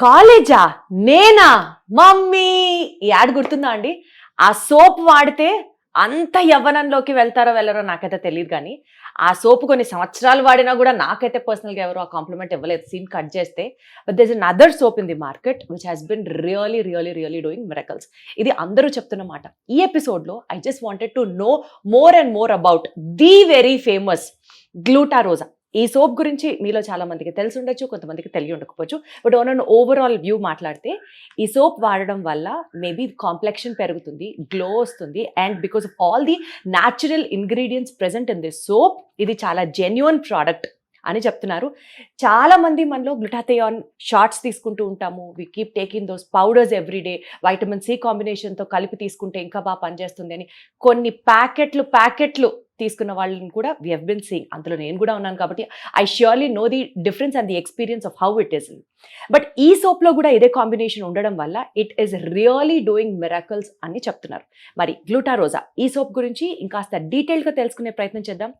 కాలేజా నేనా మమ్మీ ఈ యాడ్ గుర్తుందా అండి? ఆ సోప్ వాడితే అంత యవ్వనంలోకి వెళ్తారో వెళ్ళరో నాకైతే తెలియదు, కానీ ఆ సోప్ కొన్ని సంవత్సరాలు వాడినా కూడా నాకైతే పర్సనల్గా ఎవరు ఆ కాంప్లిమెంట్ ఇవ్వలేదు సీన్ కట్ చేస్తే. But there is another soap in the market which has been really really really doing miracles. ఇది అందరూ చెప్తున్నమాట. ఈ ఎపిసోడ్లో I just wanted to know more and more about the very famous Glutarosa. ఈ soap గురించి మీలో చాలా మందికి తెలిసి ఉండొచ్చు, కొంతమందికి తెలియ ఉండకపోవచ్చు. But on an overall view మాట్లాడితే ఈ సోప్ వాడడం వల్ల మేబీ కాంప్లెక్షన్ పెరుగుతుంది, గ్లో వస్తుంది, and because of all the natural ingredients present in this soap ఇది చాలా జెన్యూన్ ప్రోడక్ట్ అని చెప్తున్నారు. చాలా మంది మనలో గ్లూటాథియాన్ షార్ట్స్ తీసుకుంటూ ఉంటాము. We keep taking those powders everyday. Vitamin C కాంబినేషన్తో కలిపి తీసుకుంటే ఇంకా బాగా పనిచేస్తుంది అని కొన్ని ప్యాకెట్లు తీసుకున్న వాళ్ళని కూడా వీ హెవ్ బిన్ సీయింగ్. అందులో నేను కూడా ఉన్నాను కాబట్టి I surely know the difference and the experience of how it is. But ఈ సోప్లో కూడా ఇదే కాంబినేషన్ ఉండడం వల్ల it is really doing miracles అని చెప్తున్నారు. మరి గ్లూటారోజా ఈ సోప్ గురించి ఇంకాస్త డీటెయిల్గా తెలుసుకునే ప్రయత్నం చేద్దాం.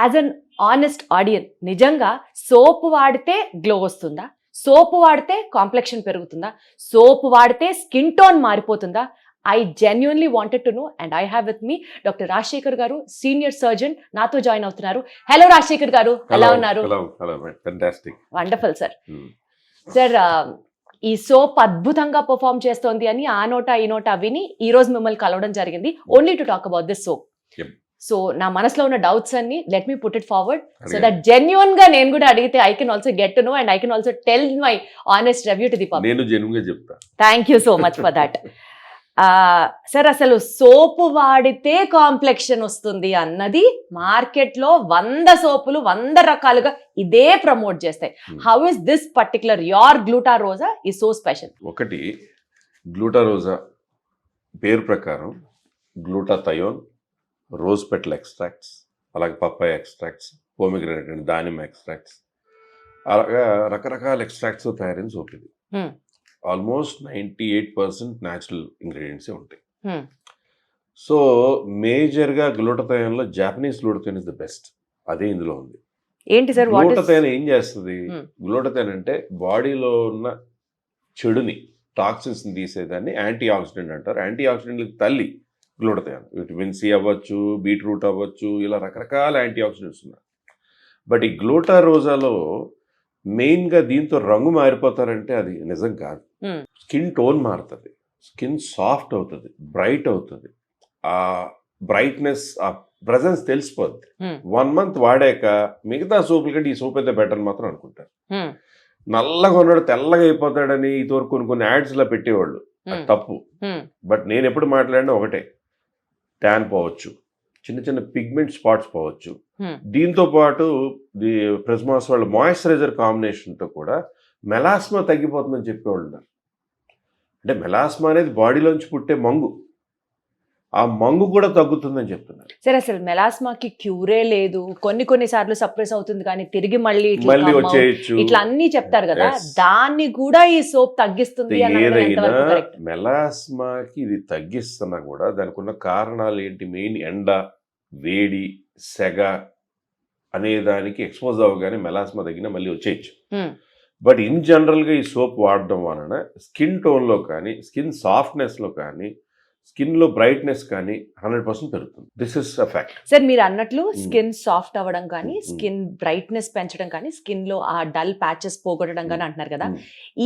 యాజ్ అన్ ఆనెస్ట్ ఆడియన్స్, నిజంగా సోప్ వాడితే గ్లో వస్తుందా? సోప్ వాడితే కాంప్లెక్షన్ పెరుగుతుందా? సోప్ వాడితే స్కిన్ టోన్ మారిపోతుందా? I genuinely wanted to know, and I have with me Dr. Rajshekhar garu, senior surgeon, nato join avutunnaru. Hello Rajshekhar garu, ela unnaru? Hello, fantastic. Wonderful sir. Sir, ఈ soap అద్భుతంగా perform చేస్తోంది అని ఆ నోట ఈ నోట విని ఈ రోజు మిమ్మల్ని కలవడం జరిగింది, only to talk about this soap. So నా మనసులో ఉన్న డౌట్స్ అన్ని let me put it forward so that genuine గా నేను కూడా అడిగితే I can also get to know and I can also tell my honest review to the public. నేను genuine గా చెప్తా. Thank you so much for that. Sir, అసలు సోపు వాడితే complexion వస్తుంది అన్నది మార్కెట్లో 100 సోపులు 100 రకాలుగా ఇదే ప్రమోట్ చేస్తాయి. How is this particular your Glutarosa is so special? ఒకటి, గ్లూటారోజా పేరు ప్రకారం గ్లూటాథయోన్, రోజ్ పెటల్ ఎక్స్ట్రాక్ట్స్, అలాగే పప్పాయ ఎక్స్ట్రాక్ట్స్, పోమిగ్రానేట్ అండ్ దానిమ్మ ఎక్స్ట్రాక్ట్స్, అలాగా రకరకాల ఎక్స్ట్రాక్ట్స్ తయారైన సోప్ ఇది. ఆల్మోస్ట్ 98% న్యాచురల్ ఇంగ్రీడియంట్సే ఉంటాయి. సో మేజర్గా గ్లూటాథయోన్లో Japanese glutathione is the best. అదే ఇందులో ఉంది. ఏంటి సార్ గ్లూటాథయోన్ ఏం చేస్తుంది? గ్లూటాథయోన్ అంటే బాడీలో ఉన్న చెడుని, టాక్సిన్స్ని తీసేదాన్ని యాంటీ ఆక్సిడెంట్ అంటారు. యాంటీ ఆక్సిడెంట్లకు తల్లి గ్లూటాథయోన్. విటమిన్ సి అవ్వచ్చు, బీట్రూట్ అవ్వచ్చు, ఇలా రకరకాల యాంటీ ఆక్సిడెంట్స్ ఉన్నాయి. బట్ ఈ గ్లూటారోజాలో మెయిన్గా దీంతో రంగు మారిపోతారంటే అది నిజం కాదు. స్కిన్ టోన్ మారుతుంది, స్కిన్ సాఫ్ట్ అవుతుంది, బ్రైట్ అవుతుంది. ఆ బ్రైట్నెస్, ఆ ప్రెజెన్స్ తెలిసిపోద్ది. 1 month వాడాక మిగతా సోపుల కంటే ఈ సోప్ అయితే బెటర్ మాత్రం అనుకుంటారు. నల్లగా ఉన్నాడు తెల్లగా అయిపోతాడని ఇదివరకు కొన్ని యాడ్స్ లా పెట్టేవాళ్ళు, అది తప్పు. బట్ నేను ఎప్పుడు మాట్లాడినా ఒకటే, ట్యాన్ పోవచ్చు, చిన్న చిన్న పిగ్మెంట్ స్పాట్స్ పోవచ్చు. దీంతో పాటు ది ప్రెస్మాస్ వాళ్ళ మాయిశ్చరైజర్ కాంబినేషన్తో కూడా మెలాస్మా తగ్గిపోతుందని చెప్పేవాళ్ళు ఉన్నారు. అంటే మెలాస్మా అనేది బాడీలోంచి పుట్టే మంగు, ఆ మంగు కూడా తగ్గుతుందని చెప్తున్నారు. సరే, అసలు మెలాస్మాకి క్యూరే లేదు, కొన్ని సార్లు సప్రెస్ అవుతుంది కానీ తిరిగి మళ్ళీ వచ్చేయచ్చు, ఇట్లా అన్ని చెప్తారు కదా, దాన్ని కూడా ఈ సోప్ తగ్గిస్తుంది. ఏదైనా మెలాస్మాకి ఇది తగ్గిస్తున్నా కూడా దానికి ఉన్న కారణాలు ఏంటి? మెయిన్ ఎండ, వేడి, సెగ అనే దానికి ఎక్స్పోజ్ అవ్వగానే మెలాస్మా తగ్గినా మళ్ళీ వచ్చేయచ్చు. బట్ ఇన్ జనరల్గా ఈ సోప్ వాడడం వలన స్కిన్ టోన్లో కానీ, స్కిన్ సాఫ్ట్నెస్లో కానీ, స్కిన్లో బ్రైట్నెస్ కానీ 100% పెరుగుతుంది. This is a fact. Sir, మీరు అన్నట్లు స్కిన్ సాఫ్ట్ అవ్వడం కానీ, స్కిన్ బ్రైట్నెస్ పెంచడం కానీ, స్కిన్లో ఆ డల్ ప్యాచెస్ పోగొట్టడం కానీ అంటున్నారు కదా,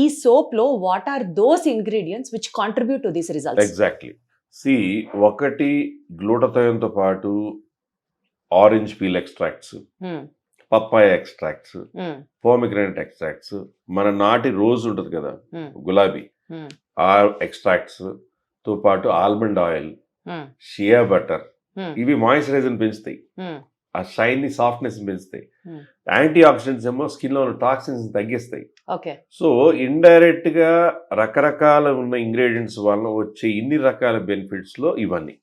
ఈ సోప్లో what are those ingredients which contribute to these results? Exactly. ఒకటి, గ్లూటాథయోన్తో పాటు orange peel extracts, papaya extracts, pomegranate extracts, మన నాటి రోజ్ ఉంటుంది కదా గులాబీ, ఆ ఎక్స్ట్రాక్ట్స్ తో పాటు ఆల్మండ్ ఆయిల్, షియా బటర్, ఇవి మాయిశ్చరైజర్ పెంచుతాయి, ఆ షైన్ ని, సాఫ్ట్నెస్ పెంచుతాయి. యాంటీ ఆక్సిడెంట్స్ ఏమో స్కిన్ లో ఉన్న టాక్సిన్స్ తగ్గిస్తాయి. సో ఇండైరెక్ట్ గా రకరకాల ఉన్న ఇంగ్రీడియంట్స్ వల్ల వచ్చే ఇన్ని రకాల బెనిఫిట్స్ లో ఇవన్నీ.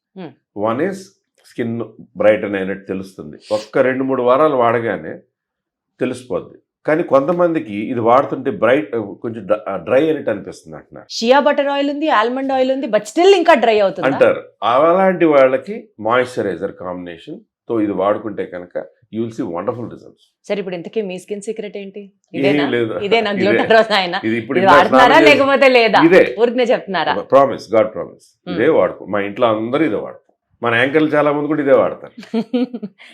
వన్ ఇస్ స్కిన్ బ్రైటన్ అయినట్టు తెలుస్తుంది, ఒక్క 2-3 వారాలు వాడగానే తెలిసిపోద్ది. కానీ కొంతమందికి ఇది వాడుతుంటే బ్రైట్, కొంచెం డ్రై అయినట్టు అనిపిస్తుంది అంటున్నారు. షియా బటర్ ఆయిల్ ఉంది, ఆల్మండ్ ఆయిల్ ఉంది, బట్ స్టిల్ ఇంకా డ్రై అవుతుంది అంటారు. అలాంటి వాళ్ళకి మాయిశ్చరైజర్ కాంబినేషన్ తో ఇది వాడుకుంటే కనుక you will see wonderful results. సరే ఇప్పుడు ఇంతకీ మీ స్కిన్ సీక్రెట్ ఏంటి? ఏం లేదు. ఇదేనా గ్లూటాథయోన్? ఇది ఇప్పుడు ఇది వాడుతున్నారా లేకపోతే లేదా? ఇదే ఊరికనే చెప్తున్నారా? ప్రామిస్, గాడ్ ప్రామిస్, ఇదే వాడుకో. మా ఇంట్లో అందరూ ఇదే వాడతారు. మన యాంకర్లు చాలా మంది కూడా ఇదే వాడతారు.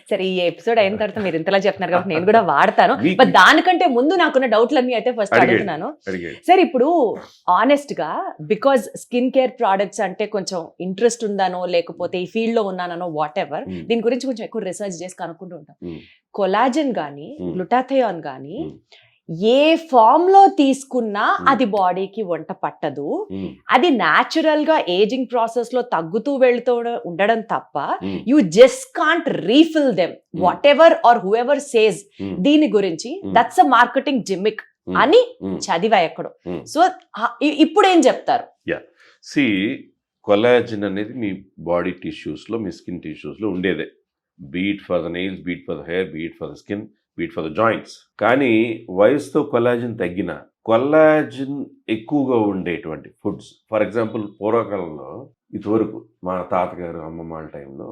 సరే ఈ ఎపిసోడ్ అయిన తర్వాత మీరు ఇంతలా చెప్తున్నారు కాబట్టి నేను కూడా వాడతాను. బట్ దానికంటే ముందు నాకున్న డౌట్లన్నీ అయితే ఫస్ట్ అడుగుతున్నాను. సరే ఇప్పుడు ఆనెస్ట్ గా, బికాజ్ స్కిన్ కేర్ ప్రోడక్ట్స్ అంటే కొంచెం ఇంట్రెస్ట్ ఉందానో లేకపోతే ఈ ఫీల్డ్ లో ఉన్నానో వాట్ ఎవర్, దీని గురించి కొంచెం ఎక్కువ రీసెర్చ్ చేసి కనుక్కుంటూ ఉంటాం. కొలాజన్ గానీ గ్లూటాథయోన్ గానీ ఏ ఫామ్ లో తీసుకున్నా అది బాడీకి వంట పట్టదు. అది న్యాచురల్ గా ఏజింగ్ ప్రాసెస్ లో తగ్గుతూ వెళ్తూ ఉండడం తప్ప you just can't refill them whatever are whoever says దీని గురించి దట్స్ అ మార్కెటింగ్ జిమ్మిక్ అని చదివా ఎక్కడో. సో ఇప్పుడు ఏం చెప్తారు? సి కొలాజిన్ అనేది మీ బాడీ టిష్యూస్ లో, మీ స్కిన్ టిష్యూస్ లో ఉండేదే. Beat for the nails, beat for the hair, beat for the skin, beat for the joints. కానీ వయసుతో కొలాజిన్ తగ్గిన, కొలాజిన్ ఎక్కువగా ఉండేటువంటి ఫుడ్స్, ఫర్ ఎగ్జాంపుల్ పూర్వకాలంలో ఇదివరకు మా తాతగారు అమ్మమ్మ వాళ్ళ టైంలో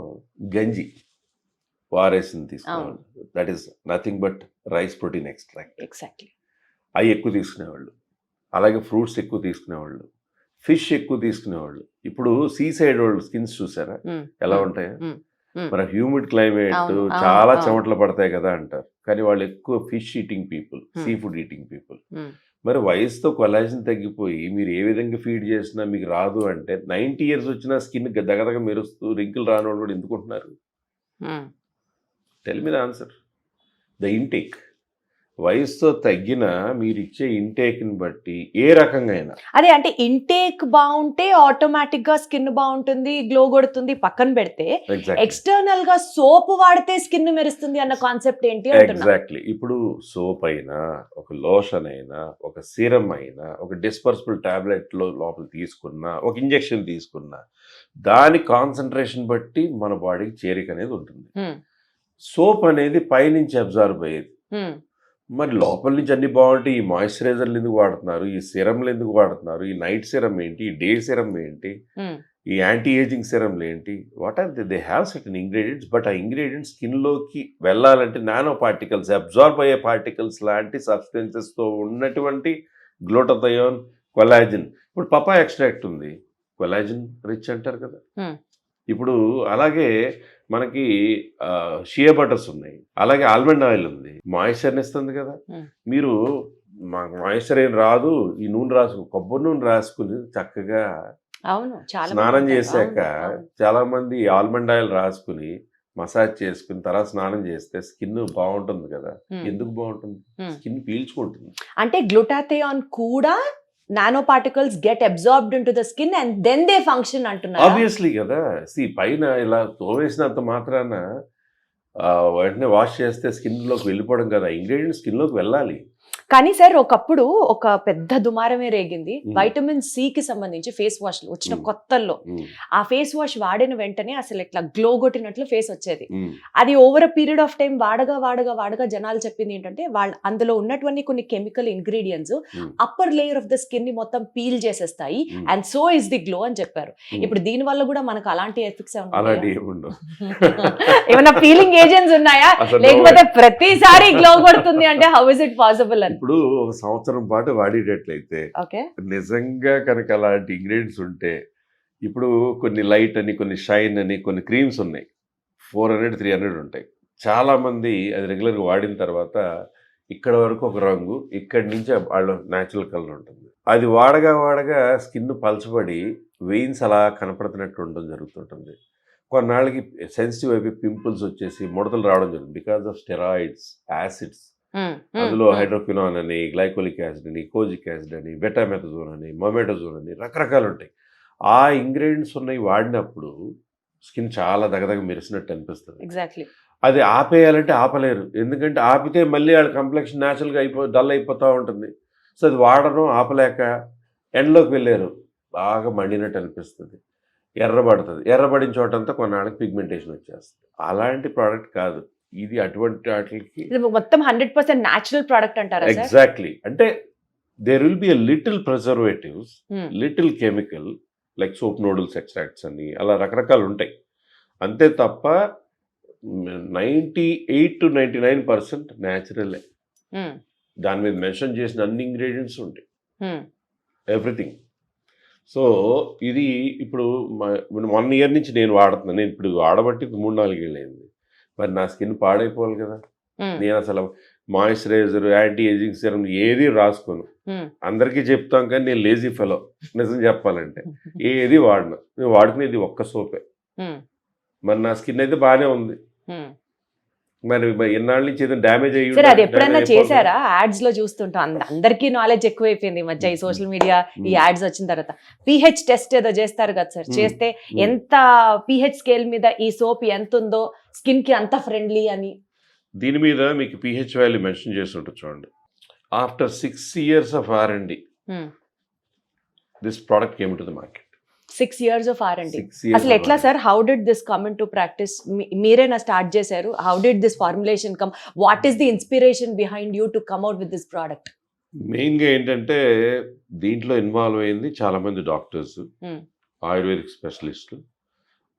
గంజి వారేసింది తీసుకునేవాళ్ళు. That is nothing but rice protein extract. Exactly. అవి ఎక్కువ తీసుకునేవాళ్ళు. అలాగే ఫ్రూట్స్ ఎక్కువ తీసుకునేవాళ్ళు, ఫిష్ ఎక్కువ తీసుకునేవాళ్ళు. ఇప్పుడు సీ సైడ్ వాళ్ళు స్కిన్స్ చూసారా ఎలా ఉంటాయో? మన హ్యూమిడ్ క్లైమేట్ చాలా చెమటలు పడతాయి కదా అంటారు, కానీ వాళ్ళు ఎక్కువ fish eating people, sea food eating people. మరి వయసుతో కొలాజిన్ తగ్గిపోయి మీరు ఏ విధంగా ఫీడ్ చేసినా మీకు రాదు అంటే 90 years వచ్చినా స్కిన్ దగదగ మెరుస్తూ రింకులు రాని వాళ్ళు కూడా ఎందుకుంటున్నారు? Tell me the answer. The intake. వయసుతో తగ్గిన మీరు ఇచ్చే ఇంటేక్ని బట్టి ఏ రకంగా అయినా, అదే అంటే ఇంటేక్ బాగుంటే ఆటోమేటిక్ గా స్కిన్ బాగుంటుంది, గ్లో కొడుతుంది పక్కన పెడితే, ఎక్స్టర్నల్ గా సోప్ వాడితే స్కిన్ మెరుస్తుంది అన్న కాన్సెప్ట్ ఏంటి? ఎగ్జాక్ట్లీ. ఇప్పుడు సోప్ అయినా, ఒక లోషన్ అయినా, ఒక సీరం అయినా, ఒక డిస్పర్సిబుల్ టాబ్లెట్ లో లోపల తీసుకున్నా, ఒక ఇంజెక్షన్ తీసుకున్నా, దాని కాన్సన్ట్రేషన్ బట్టి మన బాడీకి చేరిక అనేది ఉంటుంది. సోప్ అనేది పైనుంచి అబ్జర్వ్ అయ్యేది, మరి లోపల నుంచి అన్ని బాగుంటాయి. ఈ మాయిశ్చరైజర్లు ఎందుకు వాడుతున్నారు, ఈ సిరంలు ఎందుకు వాడుతున్నారు, ఈ నైట్ సిరం ఏంటి, ఈ డే సిరం ఏంటి, ఈ యాంటీ ఏజింగ్ సిరంలు ఏంటి, what are they have certain ingredients. But ఆ ఇంగ్రీడియంట్స్ స్కిన్లోకి వెళ్ళాలంటే నానో పార్టికల్స్, అబ్జార్బ్ అయ్యే పార్టికల్స్ లాంటి సబ్స్టెన్సెస్తో ఉన్నటువంటి గ్లూటాథయోన్, కొలాజిన్. ఇప్పుడు పపాయ ఎక్స్ట్రాక్ట్ ఉంది, కొలాజిన్ రిచ్ అంటారు కదా. ఇప్పుడు అలాగే మనకి షియా బటర్స్ ఉన్నాయి, అలాగే ఆల్మండ్ ఆయిల్ ఉంది, మాయిశ్చర్ని ఇస్తుంది కదా. మీరు మాయిశ్చర్ ఏం రాదు, ఈ నూనె రాసుకు, కొబ్బరి నూనె రాసుకుని చక్కగా స్నానం చేశాక, చాలా మంది ఆల్మండ్ ఆయిల్ రాసుకుని మసాజ్ చేసుకుని తర్వాత స్నానం చేస్తే స్కిన్ బాగుంటుంది కదా. ఎందుకు బాగుంటుంది? స్కిన్ పీల్చుకుంటుంది. అంటే గ్లూటాథయోన్ కూడా nano particles get absorbed into the skin and then they function అంటున్నారు. ఆబ్వియస్లీ కదా. పైన ఇలా తోవేసినంత మాత్రాన వెంటనే వాష్ చేస్తే స్కిన్ లోకి వెళ్ళిపోవడం కదా. ఇంగ్రీడియంట్ స్కిన్ లోకి వెళ్ళాలి. కానీ సార్ ఒకప్పుడు ఒక పెద్ద దుమారమే రేగింది వైటమిన్ సి కి సంబంధించి ఫేస్ వాష్ వచ్చిన కొత్తల్లో. ఆ ఫేస్ వాష్ వాడిన వెంటనే అసలు ఇట్లా గ్లో కొట్టినట్లు ఫేస్ వచ్చేది. అది over a period of time వాడగా వాడగా వాడగా జనాలు చెప్పింది ఏంటంటే వాళ్ళు అందులో ఉన్నటువంటి కొన్ని chemical ingredients upper layer of the skin ని మొత్తం పీల్ చేసేస్తాయి and so is the glow అని చెప్పారు. ఇప్పుడు దీని వల్ల కూడా మనకు అలాంటి ఎఫెక్ట్స్ ఏమైనా పీలింగ్ ఏజెంట్స్ ఉన్నాయా, లేకపోతే ప్రతిసారి గ్లో కొడుతుంది అంటే హౌ ఇస్ ఇట్ పాసిబుల్ అని? ఇప్పుడు ఒక సంవత్సరం పాటు వాడేటట్లయితే నిజంగా కనుక అలాంటి ఇంగ్రీడియంట్స్ ఉంటే, ఇప్పుడు కొన్ని లైట్ అని, కొన్ని షైన్ అని, కొన్ని క్రీమ్స్ ఉన్నాయి, 400-300 ఉంటాయి. చాలా మంది అది రెగ్యులర్గా వాడిన తర్వాత ఇక్కడ వరకు ఒక రంగు, ఇక్కడి నుంచి వాళ్ళ న్యాచురల్ కలర్ ఉంటుంది. అది వాడగా వాడగా స్కిన్ పలచబడి వెయిన్స్ అలా కనపడుతున్నట్టు ఉండడం జరుగుతుంటుంది. కొన్నాళ్ళకి సెన్సిటివ్ అయిపోయి పింపుల్స్ వచ్చేసి ముడతలు రావడం జరుగుతుంది. బికాస్ ఆఫ్ స్టెరాయిడ్స్, యాసిడ్స్, అందులో హైడ్రోక్వినాన్ అని, గ్లైకోలిక్ యాసిడ్ అని, కోజిక్ యాసిడ్ అని, బెటామెథజోన్ అని, మొమెటజోన్ అని రకరకాలు ఉంటాయి. ఆ ఇంగ్రీడియంట్స్ ఉన్నాయి వాడినప్పుడు స్కిన్ చాలా దగదగ మెరిసినట్టు అనిపిస్తుంది. ఎగ్జాక్ట్లీ. అది ఆపేయాలంటే ఆపలేరు, ఎందుకంటే ఆపితే మళ్ళీ వాళ్ళ కంప్లెక్షన్ న్యాచురల్గా డల్ అయిపోతూ ఉంటుంది. సో అది వాడడం ఆపలేక ఎండ్లోకి వెళ్ళారు, బాగా మండినట్టు అనిపిస్తుంది, ఎర్రబడుతుంది. ఎర్రబడిన చోటంతా కొన్నాళ్ళకి పిగ్మెంటేషన్ వచ్చేస్తుంది. అలాంటి ప్రోడక్ట్ కాదు ఇది. అటువంటి వాటికి మొత్తం 100% న్యాచురల్ ప్రోడక్ట్ అంటారా? ఎగ్జాక్ట్లీ. అంటే there will be a little preservatives, little chemical like soap noodles extracts అని, అలా రకరకాలు ఉంటాయి అంతే తప్ప 98-99% న్యాచురలే. Hmm. దాని మీద మెన్షన్ చేసిన అన్ని ఇంగ్రీడియంట్స్ ఉంటాయి, Hmm. ఎవ్రీథింగ్. సో ఇది ఇప్పుడు 1 ఇయర్ నుంచి నేను వాడుతున్నాను. నేను ఇప్పుడు వాడబట్టి 3-4 ఏళ్ళు అయింది. మరి నా స్కిన్ పాడైపోవాలి కదా. Hmm. నేను అసలు మాయిశ్చరైజర్, యాంటీ ఏజింగ్ సిరం ఏది రాసుకోను. Hmm. అందరికీ చెప్తాం కానీ నేను లేజీ ఫెలో, నిజం చెప్పాలంటే ఏది వాడను. నేను వాడుకునేది ఒక్క సోపే. Hmm. మరి నా స్కిన్ అయితే బాగానే ఉంది. Hmm. మరి ఎన్నాళ్ళ నుంచి ఏదైనా డ్యామేజ్ అయ్యి సరే, అది ఎప్పుడైనా చేశారా? యాడ్స్ లో చూస్తుంటాం, అందరికీ నాలెడ్జ్ ఎక్కువైపోయింది ఈ మధ్య, ఈ సోషల్ మీడియా ఈ యాడ్స్ వచ్చిన తర్వాత. పిహెచ్ టెస్ట్ ఏదో చేస్తారు కదా సార్, చేస్తే ఎంత పిహెచ్ స్కేల్ మీద ఈ సోప్ ఎంత ఉందో స్కిన్ కి అంత ఫ్రెండ్లీ అని. దీని మీద మీకు పిహెచ్ వాల్యూ మెన్షన్ చేసి ఉంటుంది చూడండి. After 6 years of R&D, this product came to the market. 6 years of R&D. అసలు ఎట్లా sir, how did this come in to practice? మీరేనా స్టార్ట్ చేశారు? How did this formulation come? What is the inspiration behind you to come out with this product? మెయిన్గా ఏంటంటే దీంట్లో involve అయింది చాలా మంది డాక్టర్స్, ఆయుర్వేదిక్ స్పెషలిస్టులు.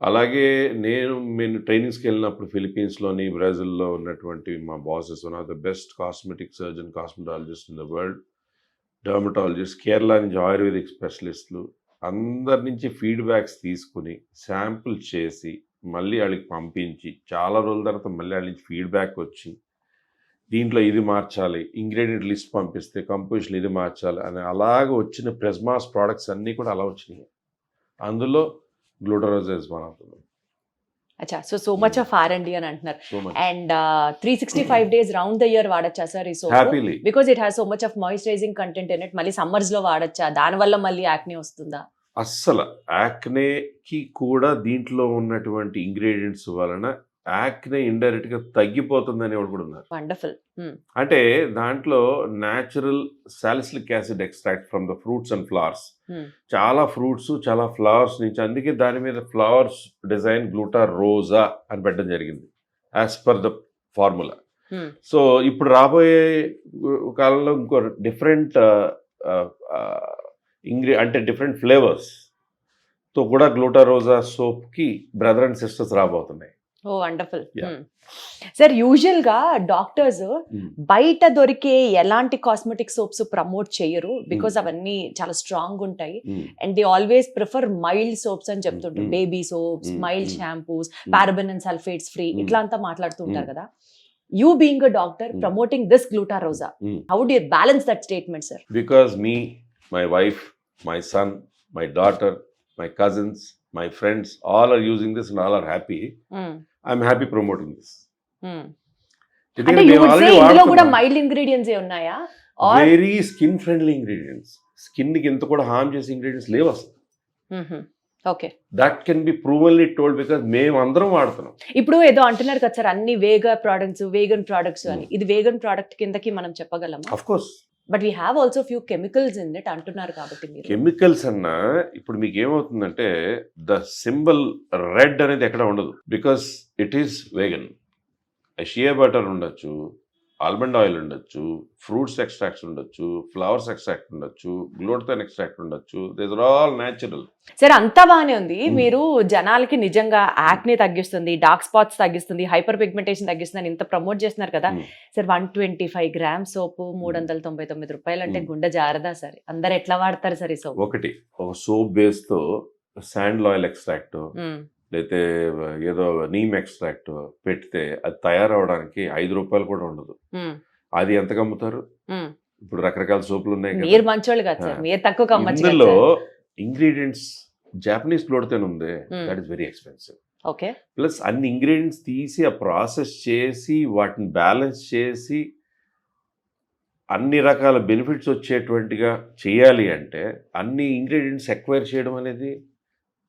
అలాగే నేను ట్రైనింగ్స్కి వెళ్ళినప్పుడు ఫిలిపీన్స్లోని, బ్రెజిల్లో ఉన్నటువంటి మా bosses, one of the best cosmetic surgeon, cosmetologist in the world, dermatologist, Kerala నుంచి ఆయుర్వేదిక్ స్పెషలిస్టులు, అందరి నుంచి ఫీడ్బ్యాక్స్ తీసుకుని శాంపుల్ చేసి మళ్ళీ వాళ్ళకి పంపించి చాలా రోజుల తర్వాత మళ్ళీ వాళ్ళ నుంచి ఫీడ్బ్యాక్ వచ్చి దీంట్లో ఇది మార్చాలి, ఇంగ్రీడియంట్ లిస్ట్ పంపిస్తే కంపోజిషన్ ఇది మార్చాలి అని అలాగ వచ్చిన ప్రెస్మాస్ ప్రోడక్ట్స్ అన్నీ కూడా అలా వచ్చినాయి. అందులో గ్లూటారోజా ఇస్ వన్ ఆఫ్ దెమ్. అచ్చా, సో మచ్ ఆఫ్ R&D అని అంటున్నారు. So much. And 365 days round the year వాడచ్చా సార్ ఈ soap? Happily. Because it has so much of moisturising content in it. మళ్ళీ సమ్మర్స్ లో వాడచ్చా? దాని వల్ల మళ్ళీ యాక్నే వస్తుందా? అస్సలు యాక్నేకి కూడా దీంట్లో ఉన్నటువంటి ఇంగ్రీడియంట్స్ వలన యాక్నే ఇండైరెక్ట్ గా తగ్గిపోతుంది అనేవాడు కూడా ఉన్నారు. వండర్ఫుల్. అంటే దాంట్లో natural salicylic acid extract from the fruits and flowers, చాలా ఫ్రూట్స్ చాలా ఫ్లవర్స్ నుంచి, అందుకే దాని మీద ఫ్లవర్స్ డిజైన్ గ్లూటారోజా అని పెట్టడం జరిగింది as per the formula. So ఇప్పుడు రాబోయే కాలంలో ఇంకో డిఫరెంట్ అంటే డిఫరెంట్ ఫ్లేవర్స్ తో కూడా గ్లూటారోజా సోప్ కి బ్రదర్ అండ్ సిస్టర్స్ రాబోతున్నాయి. ఓ వండర్ఫుల్. Yeah. సార్, యూజువల్ గా డాక్టర్స్ బయట దొరికే ఎలాంటి కాస్మెటిక్ సోప్స్ ప్రమోట్ చేయరు, బికాస్ అవన్నీ చాలా స్ట్రాంగ్ ఉంటాయి. And they always prefer mild soaps అని చెప్తుంటారు. Baby soaps, mild shampoos, paraben and sulphates free, ఇట్లా అంతా మాట్లాడుతూ ఉంటారు కదా. You being a doctor promoting this Glutarosa, how do you balance that statement, sir? Because me, my wife, my son, my daughter, my cousins, my friends, all are using this and all are happy. I'm happy promoting this. అంటే you would say ఇందులో కూడా mild ingredients ఏ ఉన్నాయా? Or very skin friendly ingredients. Skin కి ఎంత కూడా harm చేసే ingredients లేవు అసలు. Okay, that can be provenly told because మేము అందరం వాడుతున్నాం. ఇప్పుడు ఏదో అంటున్నారు కదా సార్, అన్ని వేగన్ ప్రొడక్ట్స్ అని. ఇది వేగన్ ప్రోడక్ట్ కిందకి మనం చెప్పగలమా? Of course. But we have also few chemicals in it అంటున్నారు కాబట్టి మీరు. కెమికల్స్ అన్నా ఇప్పుడు మీకు ఏమవుతుందంటే ద సింబల్ రెడ్ అనేది ఎక్కడ ఉండదు, because it is vegan. Shea butter ఉండొచ్చు, ఆల్మండ్ ఆయిల్ ఉండొచ్చు, ఫ్రూట్స్ ఎక్స్ట్రాక్ట్స్ ఉండొచ్చు, ఫ్లవర్స్ ఎక్స్ట్రాక్ట్ ఉండొచ్చు, గ్లూటథైన్ ఎక్స్ట్రాక్ట్ ఉండొచ్చు. These are all natural. సరే, అంతా బాగానే ఉంది. మీరు జనాలకి నిజంగా యాక్నే తగ్గిస్తుంది, డార్క్ స్పాట్స్ తగ్గిస్తుంది, హైపర్ పిగ్మెంటేషన్ తగ్గిస్తుంది అని ఇంత ప్రమోట్ చేస్తున్నారు కదా సార్. 125 grams సోపు 399 రూపాయలు అంటే గుండె జారదా సార్? అందరు ఎట్లా వాడతారు సార్ ఈ సోప్? ఒక సోప్ బేస్ తో శాండ్ ఆయిల్ ఎక్స్ట్రాక్ట్ లేతే ఏదో నీమ్ ఎక్స్ట్రాక్ట్ పెడితే అది తయారవడానికి 5 రూపాయలు కూడా ఉండదు. అది ఎంతకు అమ్ముతారు? ఇప్పుడు రకరకాల సోపులు ఉన్నాయి కదా. మీరు మంచోళ్ళు కదా సార్, మీరు తక్కువ అమ్మచ్చు. ఇందులో ఇంగ్రీడియంట్స్ జాపనీస్ గ్లూటథైన్ ఉంది, that is very expensive. Okay, plus అన్ని ఇంగ్రీడియంట్స్ తీసి ఆ ప్రాసెస్ చేసి వాటిని బ్యాలెన్స్ చేసి అన్ని రకాల బెనిఫిట్స్ వచ్చేటువంటిగా చేయాలి అంటే అన్ని ఇంగ్రీడియంట్స్ ఎక్వైర్ చేయడం అనేది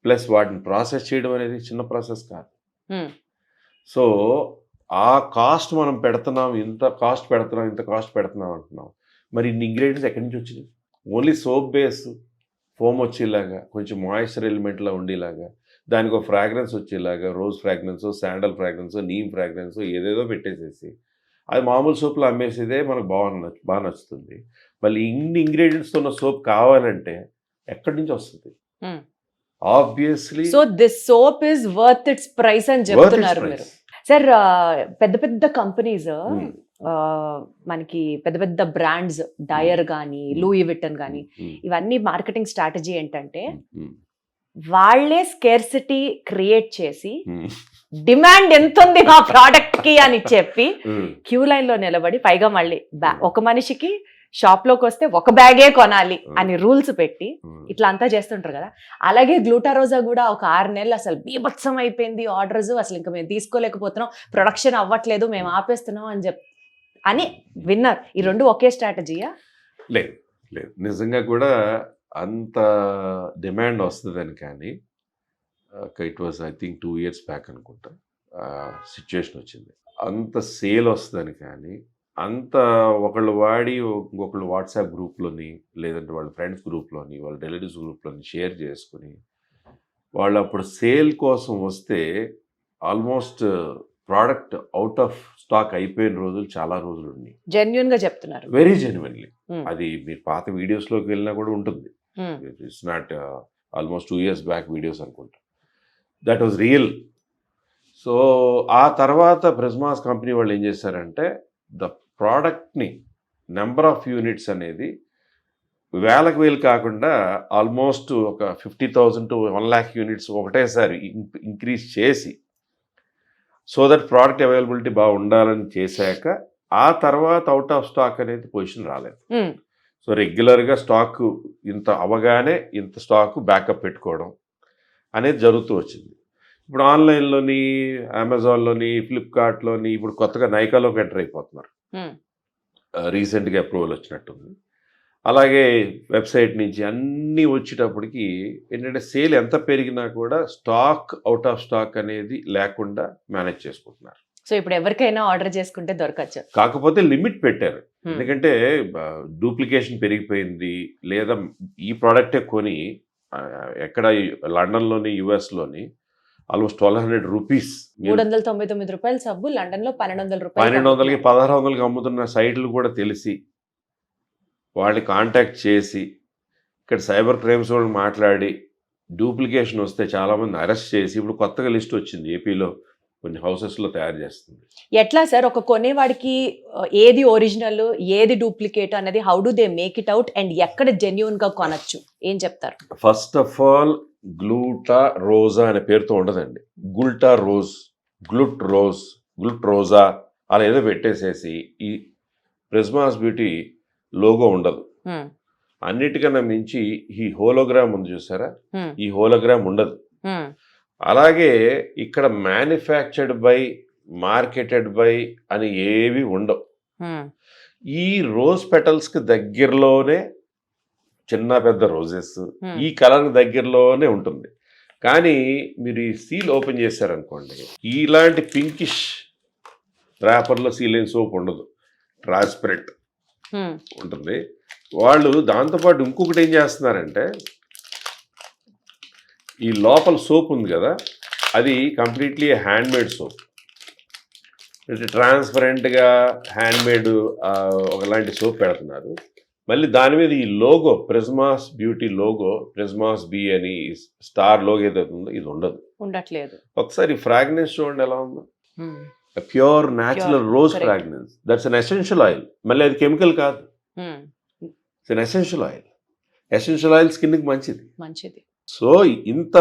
ప్లస్ వాటిని ప్రాసెస్ చేయడం అనేది చిన్న ప్రాసెస్ కాదు. సో ఆ కాస్ట్ మనం పెడుతున్నాం, ఇంత కాస్ట్ పెడుతున్నాం అంటున్నాం. మరి ఇన్ని ఇంగ్రీడియంట్స్ ఎక్కడి నుంచి వచ్చినాయి? ఓన్లీ సోప్ బేస్ ఫోమ్ వచ్చేలాగా, కొంచెం మాయిశ్చర్ ఎలిమెంట్లా ఉండేలాగా, దానికి ఒక ఫ్రాగ్రెన్స్ వచ్చేలాగా, rose fragrance, sandal fragrance, neem fragrance ఏదేదో పెట్టేసేసి అది మామూలు సోప్లో అమ్మేసేదే మనకు బాగా నచ్చుతుంది. మళ్ళీ ఇన్ని ఇంగ్రీడియంట్స్తో ఉన్న సోప్ కావాలంటే ఎక్కడి నుంచి వస్తుంది? Obviously. So this soap is worth it's price అని చెప్తున్నారు మీరు. సార్ పెద్ద పెద్ద కంపెనీస్ Hmm. మనకి పెద్ద పెద్ద బ్రాండ్స్ డయర్ కానీ లూయి విటన్ కానీ ఇవన్నీ మార్కెటింగ్ స్ట్రాటజీ ఏంటంటే వాళ్ళే స్కేర్సిటీ క్రియేట్ చేసి డిమాండ్ ఎంత ఉంది మా ప్రోడక్ట్ కి అని చెప్పి క్యూ లైన్ లో నిలబడి పైగా మళ్ళీ ఒక మనిషికి షాప్ లోకి వస్తే ఒక బ్యాగే కొనాలి అని రూల్స్ పెట్టి ఇట్లా అంతా చేస్తుంటారు కదా. అలాగే గ్లూటారోజా కూడా ఒక 6 నెలలు అసలు బీభత్సం అయిపోయింది ఆర్డర్స్, అసలు ఇంకా మేము తీసుకోలేకపోతున్నాం, ప్రొడక్షన్ అవ్వట్లేదు, మేము ఆపేస్తున్నాం అని విన్నారు. ఈ రెండు ఒకే స్ట్రాటజీయా? లేదు లేదు, నిజంగా కూడా అంత డిమాండ్ వస్తుందని కానీ it was I think 2 years back అనుకుంటా సిచ్యువేషన్ వచ్చింది. అంత సేల్ వస్తుందని కానీ అంత ఒకళ్ళు వాడి ఇంకొకళ్ళు వాట్సాప్ గ్రూప్లోని లేదంటే వాళ్ళ ఫ్రెండ్స్ గ్రూప్లోని వాళ్ళ రిలేటివ్స్ గ్రూప్లోని షేర్ చేసుకుని వాళ్ళు అప్పుడు సేల్ కోసం వస్తే almost product out of stock అయిపోయిన రోజులు చాలా రోజులు ఉన్నాయి. జెన్యున్ గా చెప్తున్నారు, వెరీ జెన్యున్లీ. అది మీరు పాత వీడియోస్లోకి వెళ్ళినా కూడా ఉంటుంది. It's not almost 2 years back videos అనుకుంటా. That was real. సో ఆ తర్వాత ప్రిజ్మాస్ కంపెనీ వాళ్ళు ఏం చేశారంటే ద ప్రోడక్ట్ని నెంబర్ ఆఫ్ యూనిట్స్ అనేది వేలు కాకుండా ఆల్మోస్ట్ ఒక 50,000 to 1 lakh యూనిట్స్ ఒకటేసారి ఇంక్రీజ్ చేసి సో దట్ ప్రోడక్ట్ అవైలబిలిటీ బాగా ఉండాలని చేశాక ఆ తర్వాత అవుట్ ఆఫ్ స్టాక్ అనేది పొజిషన్ రాలేదు. సో రెగ్యులర్గా స్టాక్ ఇంత అవగానే ఇంత స్టాక్ బ్యాకప్ పెట్టుకోవడం అనేది జరుగుతూ వచ్చింది. ఇప్పుడు ఆన్లైన్లోని అమెజాన్లోని ఫ్లిప్కార్ట్లోని ఇప్పుడు కొత్తగా నైకాలోకి ఎంటర్ అయిపోతున్నారు. రీసెంట్గా అప్రూవల్ వచ్చినట్టుంది. అలాగే వెబ్సైట్ నుంచి అన్నీ వచ్చేటప్పటికి ఏంటంటే సేల్ ఎంత పెరిగినా కూడా స్టాక్ అవుట్ ఆఫ్ స్టాక్ అనేది లేకుండా మేనేజ్ చేసుకుంటున్నారు. సో ఇప్పుడు ఎవరికైనా ఆర్డర్ చేసుకుంటే దొరకచ్చు, కాకపోతే లిమిట్ పెట్టారు. ఎందుకంటే డూప్లికేషన్ పెరిగిపోయింది, లేదా ఈ ప్రోడక్టే కొని ఎక్కడ లండన్లోని యుఎస్లోని ఆల్మోస్ట్ 1,200 రూపీస్, 399 రూపాయల సబ్బు లండన్ లో 1,200 రూపాయలు, 1,200కి 1,600కి అమ్ముతున్న సైట్లు కూడా తెలిసి వాళ్ళని కాంటాక్ట్ చేసి ఇక్కడ సైబర్ క్రైమ్స్ వాళ్ళు మాట్లాడి డూప్లికేషన్ వస్తే చాలామంది అరెస్ట్ చేసి ఇప్పుడు కొత్తగా లిస్ట్ వచ్చింది ఏపీలో కొన్ని హౌసెస్లో తయారు చేస్తుంది. ఎట్లా సార్ ఒక కొనేవాడికి ఏది ఒరిజినల్ ఏది డూప్లికేట్ అనేది how do they make it out and ఎక్కడ జెన్యూన్ గా కొనొచ్చు ఏం చెప్తారు? ఫస్ట్ ఆఫ్ ఆల్ గ్లూటారోజా అనే పేరుతో ఉండదండి. గ్లూట్రోజా అలా ఏదో పెట్టేసేసి ఈ ప్రిజ్మాస్ బ్యూటీ లోగో ఉండదు. అన్నిటికన్నా మించి ఈ హోలోగ్రామ్ ఉంది చూసారా, ఈ హోలోగ్రామ్ ఉండదు. అలాగే ఇక్కడ మ్యానుఫ్యాక్చర్డ్ బై మార్కెటెడ్ బై అని ఏవి ఉండవు. ఈ రోజ్ పెటల్స్ కి దగ్గరలోనే చిన్న పెద్ద రోజెస్ ఈ కలర్ దగ్గరలోనే ఉంటుంది. కానీ మీరు ఈ సీల్ ఓపెన్ చేశారనుకోండి, ఇలాంటి పింకిష్ ర్యాపర్లో సీలింగ్ సోప్ ఉండదు, ట్రాన్స్పరెంట్ ఉంటుంది. వాళ్ళు దాంతోపాటు ఇంకొకటి ఏం చేస్తున్నారంటే ఈ లోపల సోప్ ఉంది కదా, అది కంప్లీట్లీ హ్యాండ్మేడ్ సోప్, ట్రాన్స్పరెంట్గా హ్యాండ్మేడ్ ఒకలాంటి సోప్ పెడుతున్నారు. మళ్ళీ దాని మీద ఈ logo Prismas beauty logo Prismas B అని స్టార్ లోగో ఏదైతే ఉందో ఇది ఉండట్లేదు. ఒకసారి ఫ్రాగ్రెన్స్ చూడండి ఎలా ఉందో, pure natural rose fragrance. That's an essential oil. మళ్ళీ అది కెమికల్ కాదు, it's an essential oil. Essential oil స్కిన్కి మంచిది. సో ఇంత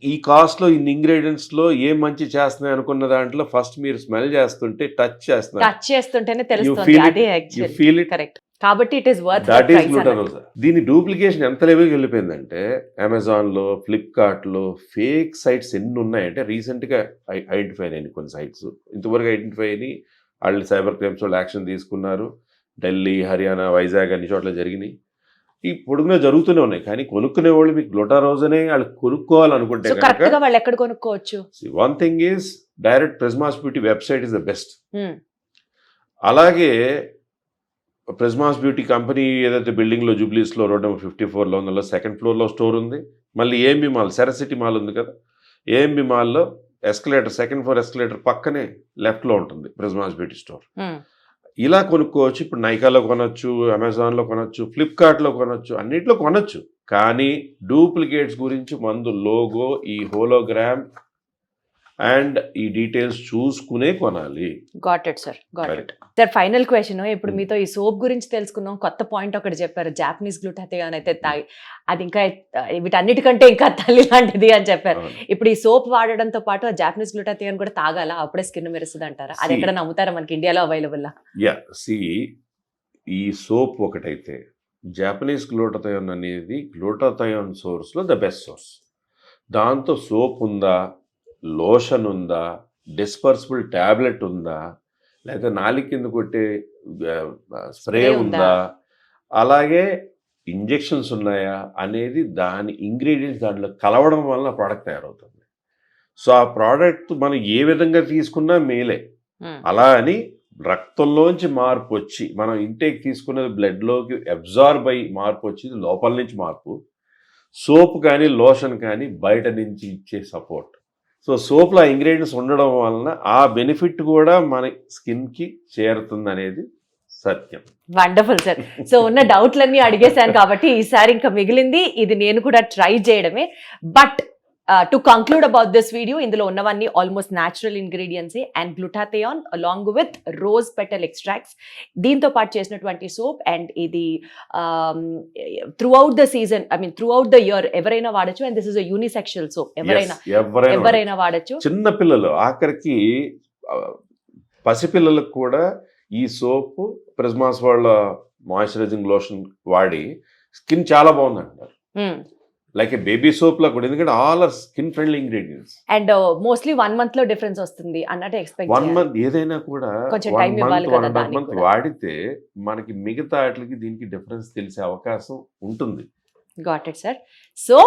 ఈ కాస్ట్లో ఇన్ని ఇంగ్రీడియంట్స్లో ఏం మంచి చేస్తున్నాయి అనుకున్న దాంట్లో ఫస్ట్ మీరు స్మెల్ చేస్తుంటే టచ్ చేస్తుంటేనే తెలుస్తుంది అదే యాక్చువల్లీ కరెక్ట్. కాబట్టి it is worth that is Glutarosa. దీని డూప్లికేషన్ ఎంత లెవెల్కి వెళ్ళిపోయిందంటే అమెజాన్లో ఫ్లిప్కార్ట్లో ఫేక్ సైట్స్ ఎన్ని ఉన్నాయంటే రీసెంట్గా ఐడెంటిఫై అయినాయి కొన్ని సైట్స్. ఇంతవరకు ఐడెంటిఫై అయినాయి, వాళ్ళు సైబర్ క్రైమ్స్ వాళ్ళు యాక్షన్ తీసుకున్నారు. ఢిల్లీ, హర్యానా, వైజాగ్ అన్ని చోట్ల జరిగినాయి. ఈ పొడుగునే జరుగుతూనే ఉన్నాయి. కానీ కొనుక్కునే వాళ్ళు మీకు గ్లూటారోజానే వాళ్ళు కొనుక్కోవాలనుకుంటే వాళ్ళు ఎక్కడ కొనుక్కోవచ్చు? One thing is direct ప్రిజ్మాస్ beauty website is the best. అలాగే ప్రిజ్మాస్ బ్యూటీ కంపెనీ ఏదైతే బిల్డింగ్లో జూబ్లీస్లో రోడ్ నెంబర్ 54లో ఉందో సెకండ్ ఫ్లోర్లో స్టోర్ ఉంది. మళ్ళీ ఏఎంబి మాల్, సెరసిటీ మాల్ ఉంది కదా, ఏఎంబి మాల్లో ఎస్కలేటర్ సెకండ్ ఫ్లోర్ ఎస్కలేటర్ పక్కనే లెఫ్ట్లో ఉంటుంది ప్రిజ్మాస్ బ్యూటీ స్టోర్. ఇలా కొనుక్కోవచ్చు. ఇప్పుడు నైకాలో కొనొచ్చు, అమెజాన్లో కొనొచ్చు, ఫ్లిప్కార్ట్లో కొనొచ్చు, అన్నిట్లో కొనొచ్చు. కానీ డూప్లికేట్స్ గురించి మందు లోగో ఈ హోలోగ్రామ్ అండ్ ఈ డీటెయిల్స్ చూసుకునే కొనాలి. Got it sir, got it sir. Final question, ఇప్పుడు మీతో ఈ సోప్ గురించి తెలుసుకున్నాం, కొత్త పాయింట్ ఒకటి చెప్పారు, జాపనీస్ గ్లూటాథియోన్ అయితే అది ఇంకా వీటన్నిటికంటే ఇంకా తల్లి లాంటిది అని చెప్పారు. ఇప్పుడు ఈ సోప్ వాడడంతో పాటు ఆ జాపనీస్ గ్లూటాథియోన్ కూడా తాగాలా, అప్పుడే స్కిన్ మెరుస్తుంది అంటారా? అది ఎక్కడ నమ్ముతారా, మనకి ఇండియాలో అవైలబుల్? ఈ సోప్ ఒకటైతే జాపనీస్ గ్లూటాథియోన్ అనేది గ్లూటాథియోన్ సోర్స్లో ద బెస్ట్ సోర్స్. దాంతో సోప్ ఉందా, లోషన్ ఉందా, డిస్పర్సిబుల్ ట్యాబ్లెట్ ఉందా, లేదా నాలుగు కింద కొట్టే స్ప్రే ఉందా, అలాగే ఇంజెక్షన్స్ ఉన్నాయా అనేది దాని ఇంగ్రీడియంట్స్ దాంట్లో కలవడం వల్ల ప్రోడక్ట్ తయారవుతుంది. సో ఆ ప్రోడక్ట్ మనం ఏ విధంగా తీసుకున్నా మేలే. అలా అని రక్తంలోంచి మార్పు వచ్చి మనం ఇంటేక్ తీసుకున్నది బ్లడ్లోకి అబ్జార్బ్ అయ్యి మార్పు వచ్చి లోపల నుంచి మార్పు. సోప్ కానీ లోషన్ కానీ బయట నుంచి ఇచ్చే సపోర్ట్. సో సోప్లో ఆ ఇంగ్రీడియంట్స్ ఉండడం వలన ఆ బెనిఫిట్ కూడా మన స్కిన్కి చేరుతుంది అనేది సత్యం. Wonderful sir. సో ఉన్న డౌట్లన్నీ అడిగేశాను కాబట్టి ఈసారి ఇంకా మిగిలింది ఇది నేను కూడా ట్రై చేయడమే. But to conclude about this video, ఇందులో ఉన్నవన్నీ almost natural ingredients and glutathione along with rose petal extracts, దీంతో పాటు చేసినటువంటి సోప్. అండ్ ఇది through out the season, I mean through out the year ఎవరైనా వాడచ్చు. And this is a unisexual soap, ఎవరైనా వాడచ్చు. చిన్న పిల్లలు ఆఖరికి పసిపిల్లలకు కూడా ఈ సోప్ ప్రిజ్మాస్ వాళ్ళ మాయిశ్చరైజింగ్ లోషన్ వాడి స్కిన్ చాలా బాగుంది అంటారు. లైక్ బేబీ సోప్ లా కూడా, ఎందుకంటే all are skin friendly ingredients. And mostly 1 month లో డిఫరెన్స్ వస్తుంది అన్నట్టు ఎక్స్పెక్ట్ 1 month ఏదైనా కూడా కొంచెం టైం ఇవ్వాలి కదా. 1.5 month వాడితే మనకి మిగతా వాటికి దీనికి డిఫరెన్స్ తెలిసే అవకాశం ఉంటుంది. Got it sir. So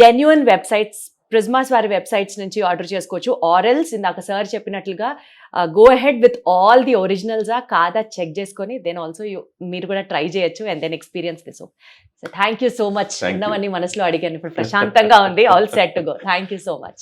genuine websites, Prismas వారి వెబ్సైట్స్ నుంచి ఆర్డర్ చేసుకోవచ్చు. ఆరెల్స్ ఇందాక సార్ చెప్పినట్లుగా go ahead with all the ఒరిజినల్సా కాదా చెక్ చేసుకొని దెన్ ఆల్సో మీరు కూడా ట్రై చేయొచ్చు and then experience this. So thank you so much. ఉన్నవన్నీ మనసులో అడిగాను, ఇప్పుడు ప్రశాంతంగా ఉంది. All set to go. Thank you so much.